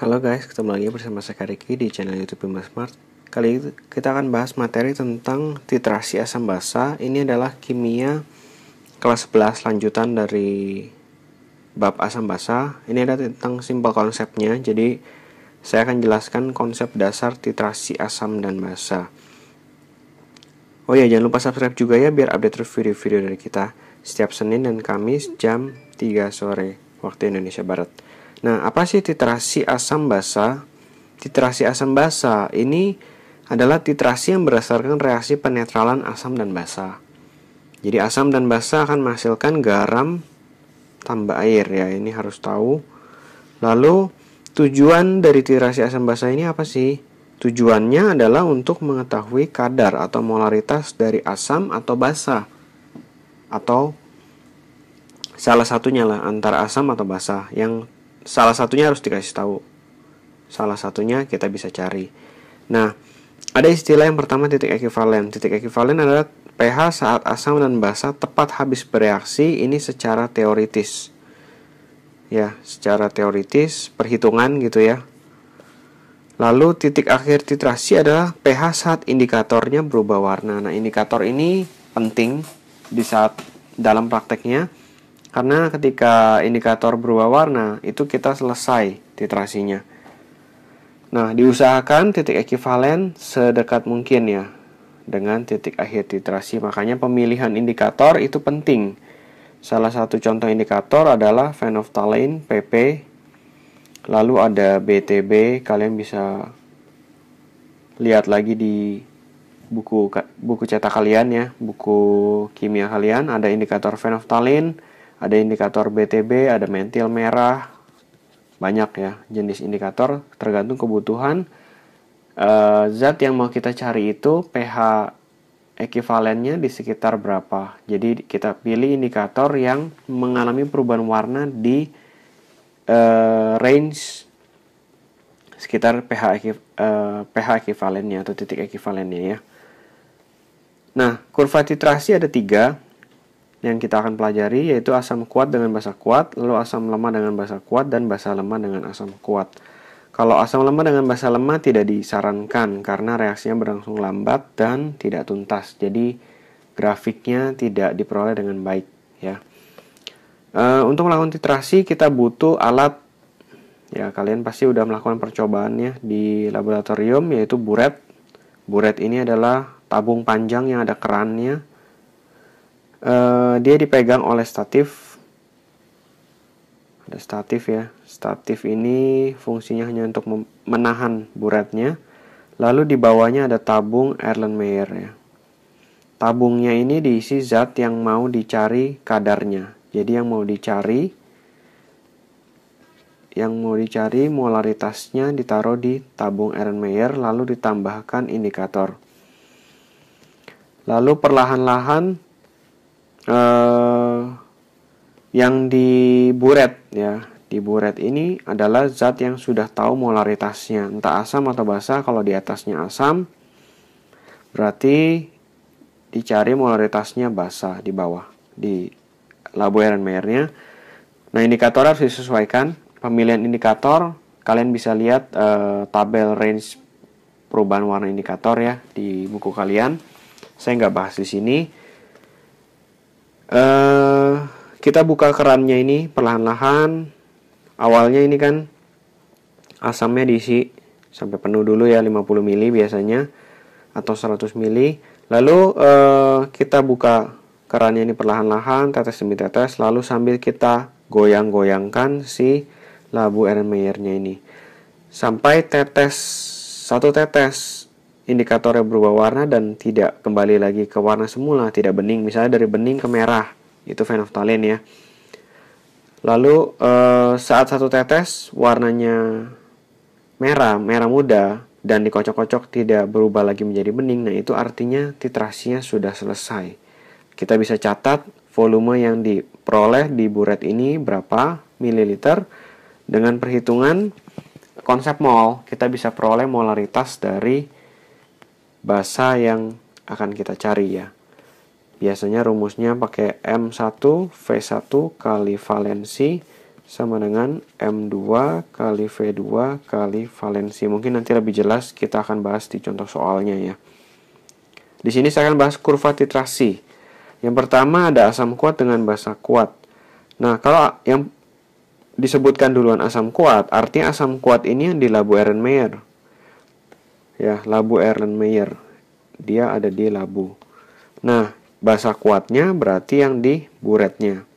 Halo guys, ketemu lagi bersama saya Riki di channel YouTube Bima Smart. Kali ini kita akan bahas materi tentang titrasi asam basa. Ini adalah kimia kelas 11 lanjutan dari bab asam basa. Ini ada tentang simpel konsepnya. Jadi saya akan jelaskan konsep dasar titrasi asam dan basa. Oh ya, jangan lupa subscribe juga ya biar update terus video-video dari kita setiap Senin dan Kamis jam 3 sore waktu Indonesia Barat. Nah, apa sih titrasi asam basa? Titrasi asam basa ini adalah titrasi yang berdasarkan reaksi penetralan asam dan basa. Jadi asam dan basa akan menghasilkan garam tambah air ya, ini harus tahu. Lalu tujuan dari titrasi asam basa ini apa sih? Tujuannya adalah untuk mengetahui kadar atau molaritas dari asam atau basa. Atau salah satunya lah antara asam atau basa. Yang salah satunya harus dikasih tahu. Salah satunya kita bisa cari. Nah, ada istilah yang pertama titik ekivalen. Titik ekivalen adalah pH saat asam dan basa tepat habis bereaksi. Ini secara teoritis. Ya, secara teoritis, perhitungan gitu ya. Lalu titik akhir titrasi adalah pH saat indikatornya berubah warna. Nah, indikator ini penting di saat dalam prakteknya. Karena ketika indikator berubah warna, itu kita selesai titrasinya. Nah, diusahakan titik ekivalen sedekat mungkin ya dengan titik akhir titrasi. Makanya pemilihan indikator itu penting. Salah satu contoh indikator adalah phenolphthalein PP. Lalu ada BTB, kalian bisa lihat lagi di buku cetak kalian ya, buku kimia kalian, ada indikator phenolphthalein, ada indikator BTB, ada mentil merah, banyak ya jenis indikator tergantung kebutuhan zat yang mau kita cari itu pH ekivalennya di sekitar berapa. Jadi kita pilih indikator yang mengalami perubahan warna di range sekitar pH ekivalennya atau titik ekivalennya ya. Nah, kurva titrasi ada 3 yang kita akan pelajari, yaitu asam kuat dengan basa kuat, lalu asam lemah dengan basa kuat, dan basa lemah dengan asam kuat. Kalau asam lemah dengan basa lemah tidak disarankan karena reaksinya berlangsung lambat dan tidak tuntas. Jadi grafiknya tidak diperoleh dengan baik ya. Untuk melakukan titrasi kita butuh alat. Ya, kalian pasti udah melakukan percobaannya di laboratorium, yaitu buret. Buret ini adalah tabung panjang yang ada kerannya. Dia dipegang oleh statif. Ada statif ya. Statif ini fungsinya hanya untuk menahan buretnya. Lalu di bawahnya ada tabung Erlenmeyer ya. Tabungnya ini diisi zat yang mau dicari kadarnya. Jadi yang mau dicari molaritasnya ditaruh di tabung Erlenmeyer lalu ditambahkan indikator. Lalu perlahan-lahan yang diburet ya, diburet ini adalah zat yang sudah tahu molaritasnya, entah asam atau basa. Kalau di atasnya asam berarti dicari molaritasnya basa di bawah di labo Erlenmeyernya. Nah, indikator harus disesuaikan. Pemilihan indikator kalian bisa lihat tabel range perubahan warna indikator ya di buku kalian. Saya nggak bahas di sini. Kita buka kerannya ini perlahan-lahan. Awalnya ini kan asamnya diisi sampai penuh dulu ya, 50 ml biasanya atau 100 ml. Lalu kita buka kerannya ini perlahan-lahan, tetes demi tetes, lalu sambil kita goyang-goyangkan si labu Erlenmeyernya ini sampai satu tetes indikatornya berubah warna dan tidak kembali lagi ke warna semula, tidak bening. Misalnya dari bening ke merah, itu phenolphthalein ya. Lalu saat satu tetes warnanya merah muda dan dikocok-kocok tidak berubah lagi menjadi bening, nah itu artinya titrasinya sudah selesai. Kita bisa catat volume yang diperoleh di buret ini berapa mililiter. Dengan perhitungan konsep mol, kita bisa peroleh molaritas dari basa yang akan kita cari ya. Biasanya rumusnya pakai M1 V1 kali valensi sama dengan M2 kali V2 kali valensi. Mungkin nanti lebih jelas kita akan bahas di contoh soalnya ya. Di sini saya akan bahas kurva titrasi. Yang pertama ada asam kuat dengan basa kuat. Nah, kalau yang disebutkan duluan asam kuat, artinya asam kuat ini yang di labu Erlenmeyer. Ya, labu Erlenmeyer. Dia ada di labu. Nah, basa kuatnya berarti yang di buretnya.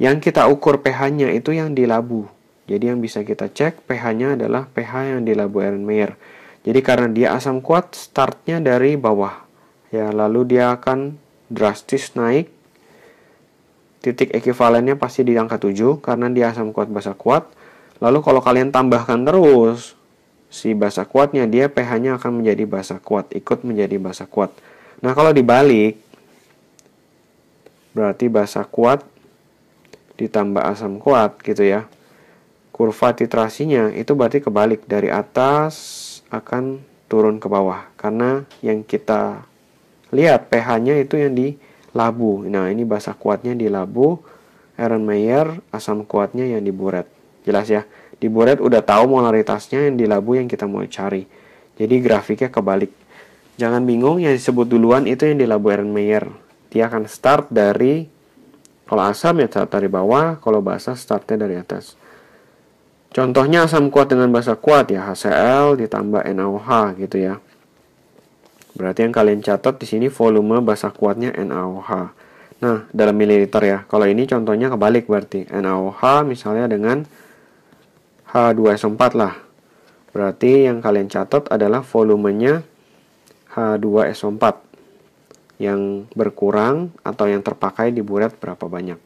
Yang kita ukur pH-nya itu yang di labu. Jadi yang bisa kita cek pH-nya adalah pH yang di labu Erlenmeyer. Jadi karena dia asam kuat, startnya dari bawah. Ya, lalu dia akan drastis naik. Titik ekivalennya pasti di angka 7 karena dia asam kuat basa kuat. Lalu kalau kalian tambahkan terus si basa kuatnya, dia pH-nya akan menjadi basa kuat, ikut menjadi basa kuat. Nah, kalau dibalik berarti basa kuat ditambah asam kuat gitu ya. Kurva titrasinya itu berarti kebalik, dari atas akan turun ke bawah. Karena yang kita lihat pH-nya itu yang di labu. Nah, ini basa kuatnya di labu Erlenmeyer, asam kuatnya yang di buret. Jelas ya? Di buret udah tahu molaritasnya, yang di labu yang kita mau cari. Jadi grafiknya kebalik. Jangan bingung, yang disebut duluan itu yang di labu Erlenmeyer. Dia akan start dari, kalau asam ya start dari bawah, kalau basa startnya dari atas. Contohnya asam kuat dengan basa kuat ya, HCl ditambah NaOH gitu ya. Berarti yang kalian catat di sini volume basa kuatnya NaOH. Nah, dalam mililiter ya. Kalau ini contohnya kebalik berarti. NaOH misalnya dengan H2SO4 lah. Berarti yang kalian catat adalah volumenya H2SO4. Yang berkurang atau yang terpakai di buret berapa banyak.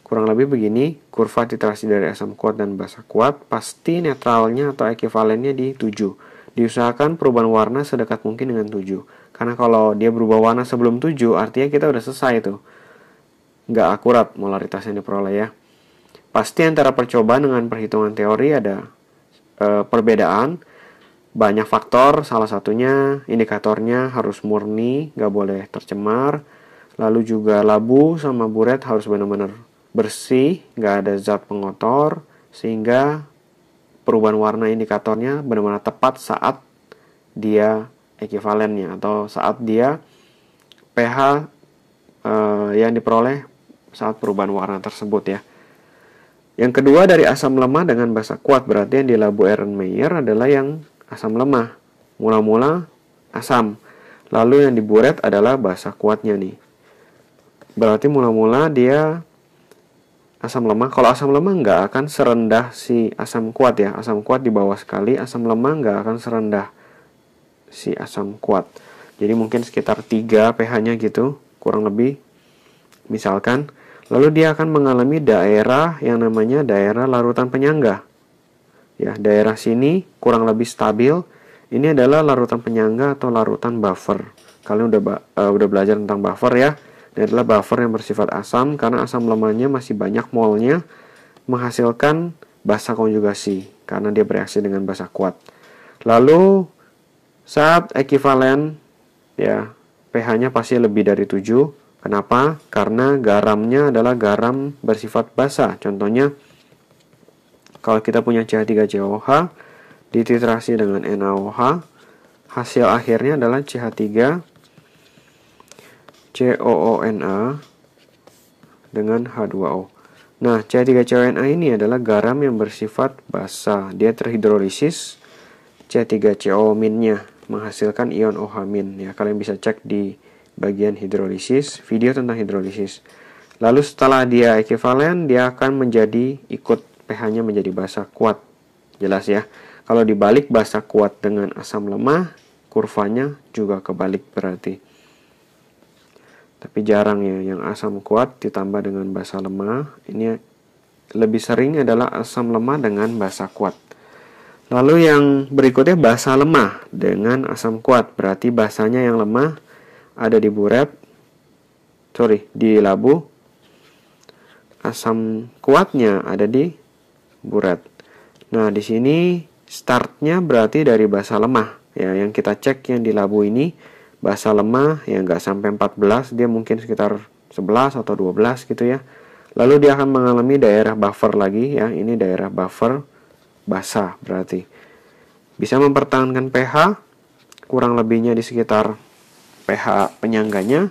Kurang lebih begini, kurva titrasi dari asam kuat dan basa kuat, pasti netralnya atau ekivalennya di 7. Diusahakan perubahan warna sedekat mungkin dengan 7. Karena kalau dia berubah warna sebelum 7, artinya kita udah selesai tuh. Nggak akurat molaritas yang diperoleh ya. Pasti antara percobaan dengan perhitungan teori ada perbedaan. Banyak faktor, salah satunya indikatornya harus murni, nggak boleh tercemar. Lalu juga labu sama buret harus benar-benar bersih, nggak ada zat pengotor, sehingga perubahan warna indikatornya benar-benar tepat saat dia ekivalennya atau saat dia pH yang diperoleh saat perubahan warna tersebut ya. Yang kedua dari asam lemah dengan basa kuat, berarti yang di labu Erlenmeyer adalah yang asam lemah. Mula-mula asam. Lalu yang di buret adalah basa kuatnya nih. Berarti mula-mula dia asam lemah. Kalau asam lemah nggak akan serendah si asam kuat ya. Asam kuat di bawah sekali, asam lemah nggak akan serendah si asam kuat. Jadi mungkin sekitar 3 pH-nya gitu, kurang lebih. Misalkan, lalu dia akan mengalami daerah yang namanya daerah larutan penyangga. Ya, daerah sini kurang lebih stabil. Ini adalah larutan penyangga atau larutan buffer. Kalian udah belajar tentang buffer ya. Ini adalah buffer yang bersifat asam karena asam lemahnya masih banyak molnya, menghasilkan basa konjugasi karena dia bereaksi dengan basa kuat. Lalu saat ekivalen ya, pH-nya pasti lebih dari 7. Kenapa? Karena garamnya adalah garam bersifat basa. Contohnya kalau kita punya CH3COH dititrasi dengan NaOH, hasil akhirnya adalah CH3COONA dengan H2O. Nah, CH3CONA ini adalah garam yang bersifat basa. Dia terhidrolisis C3CO-nya menghasilkan ion OH-. Ya, kalian bisa cek di bagian hidrolisis, video tentang hidrolisis. Lalu setelah dia ekivalen, dia akan menjadi ikut pH-nya menjadi basa kuat. Jelas ya. Kalau dibalik basa kuat dengan asam lemah, kurvanya juga kebalik berarti. Tapi jarang ya yang asam kuat ditambah dengan basa lemah. Ini lebih sering adalah asam lemah dengan basa kuat. Lalu yang berikutnya basa lemah dengan asam kuat. Berarti basanya yang lemah ada di di labu. Asam kuatnya ada di buret. Nah, di sini startnya berarti dari basa lemah. Ya, yang kita cek yang di labu ini basa lemah yang nggak sampai 14, dia mungkin sekitar 11 atau 12 gitu ya. Lalu dia akan mengalami daerah buffer lagi ya. Ini daerah buffer basah berarti. Bisa mempertahankan pH kurang lebihnya di sekitar pH penyangganya.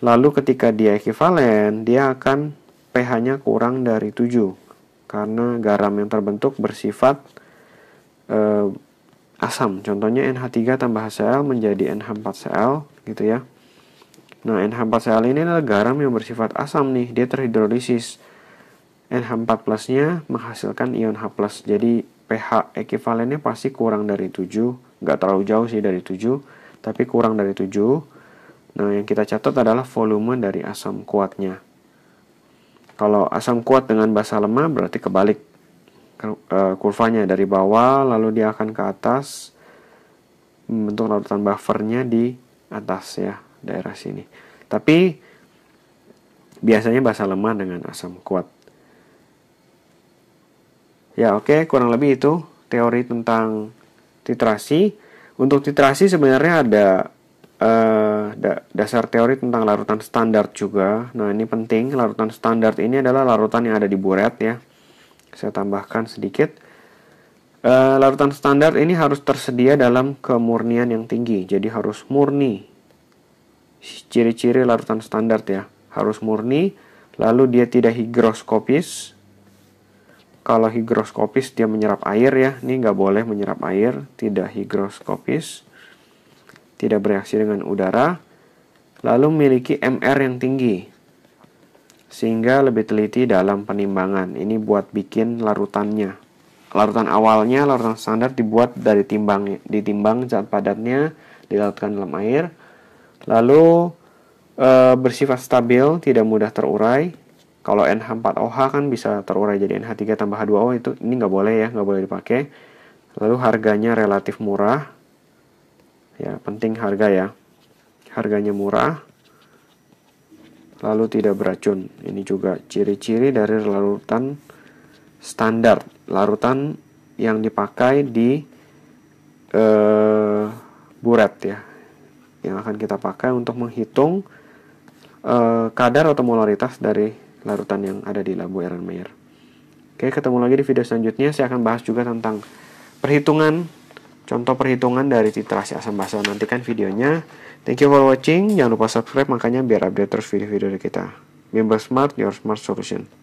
Lalu ketika dia ekivalen, dia akan pH-nya kurang dari 7 karena garam yang terbentuk bersifat asam. Contohnya NH3 tambah HCl menjadi NH4Cl gitu ya. Nah, NH4Cl ini adalah garam yang bersifat asam nih, dia terhidrolisis. NH4 plusnya menghasilkan ion H+. Jadi pH ekivalennya pasti kurang dari 7, nggak terlalu jauh sih dari 7, tapi kurang dari 7. Nah, yang kita catat adalah volume dari asam kuatnya. Kalau asam kuat dengan basa lemah berarti kebalik kurvanya, dari bawah lalu dia akan ke atas membentuk larutan buffernya di atas ya, daerah sini. Tapi biasanya basa lemah dengan asam kuat. Ya oke, kurang lebih itu teori tentang titrasi. Untuk titrasi sebenarnya ada dasar teori tentang larutan standar juga. Nah, ini penting, larutan standar ini adalah larutan yang ada di buret ya. Saya tambahkan sedikit. Larutan standar ini harus tersedia dalam kemurnian yang tinggi. Jadi harus murni. Ciri-ciri larutan standar ya. Harus murni, lalu dia tidak higroskopis. Kalau higroskopis dia menyerap air ya. Ini nggak boleh menyerap air. Tidak higroskopis. Tidak bereaksi dengan udara, lalu memiliki MR yang tinggi, sehingga lebih teliti dalam penimbangan. Ini buat bikin larutannya. Larutan awalnya, larutan standar dibuat dari ditimbang zat padatnya, dilarutkan dalam air, lalu bersifat stabil, tidak mudah terurai. Kalau NH4OH kan bisa terurai jadi NH3 tambah H2O, itu ini nggak boleh ya, nggak boleh dipakai. Lalu harganya relatif murah. Ya, penting harga ya. Harganya murah. Lalu tidak beracun. Ini juga ciri-ciri dari larutan standar. Larutan yang dipakai di buret ya. Yang akan kita pakai untuk menghitung kadar atau molaritas dari larutan yang ada di labu Erlenmeyer. Oke, ketemu lagi di video selanjutnya. Saya akan bahas juga tentang contoh perhitungan dari titrasi asam basa. Nantikan videonya. Thank you for watching. Jangan lupa subscribe makanya biar update terus video-video dari kita. Member Smart, your smart solution.